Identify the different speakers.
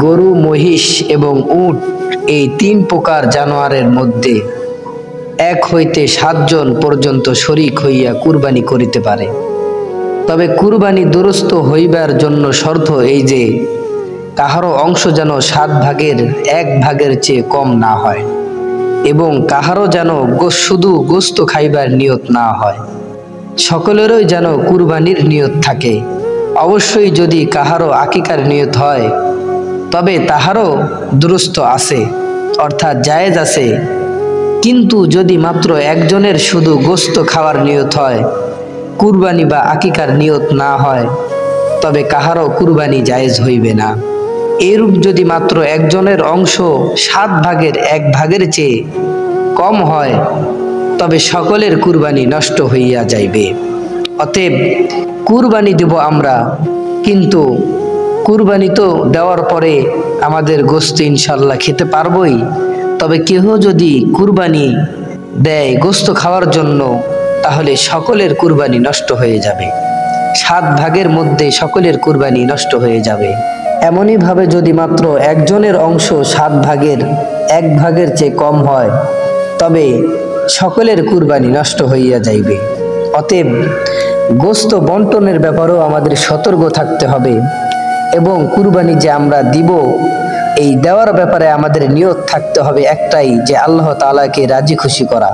Speaker 1: গরু, মহিষ এবং উট এই ৩ প্রকার জানোয়ারের মধ্যে ১ হইতে ৭ জন পর্যন্ত শরীক হইয়া কুরবানি করিতে পারে। তবে কুরবানি দুরস্ত হইবার জন্য শর্ত এই যে কাহারও অংশ যেন ৭ ভাগের ১ ভাগের চেয়ে কম না হয় এবং কাহারও যেন শুধু গোস্ত খাইবার নিয়ত না হয়। সকলেরই যেন কুরবানির নিয়ত থাকে। অবশ্যই যদি কাহারও আকিকার নিয়ত হয় তবে তাহারও দুরস্ত আছে, অর্থাৎ জায়েজ আছে। কিন্তু যদি মাত্র একজনের শুধু গোস্ত খাওয়ার নিয়ত হয়, কুরবানি বা আকিকার নিয়ত না হয়, তবে কাহারও কুরবানি জায়েজ হইবে না। এরূপ যদি মাত্র একজনের অংশ ৭ ভাগের ১ ভাগের চেয়ে কম হয়, তবে সকলের কুরবানি নষ্ট হইয়া যাইবে। অতএব কুরবানি দেব আমরা, কিন্তু কুরবানি তো দেওয়ার পরে আমাদের গোস্ত ইনশাল্লাহ খেতে পারবই। তবে কেহ যদি কুরবানি দেয় গোস্ত খাওয়ার জন্য, তাহলে সকলের কুরবানি নষ্ট হয়ে যাবে। ৭ ভাগের মধ্যে সকলের কুরবানি নষ্ট হয়ে যাবে। এমনই ভাবে যদি মাত্র একজনের অংশ ৭ ভাগের ১ ভাগের চেয়ে কম হয়, তবে সকলের কুরবানি নষ্ট হইয়া যাইবে। অতএব গোস্ত বন্টনের ব্যাপারেও আমাদের সতর্ক থাকতে হবে এবং কুরবানি যে আমরা দিব, এই দেওয়ার ব্যাপারে আমাদের নিয়ত থাকতে হবে একটাই, যে আল্লাহ তাআলাকে রাজি খুশি করা।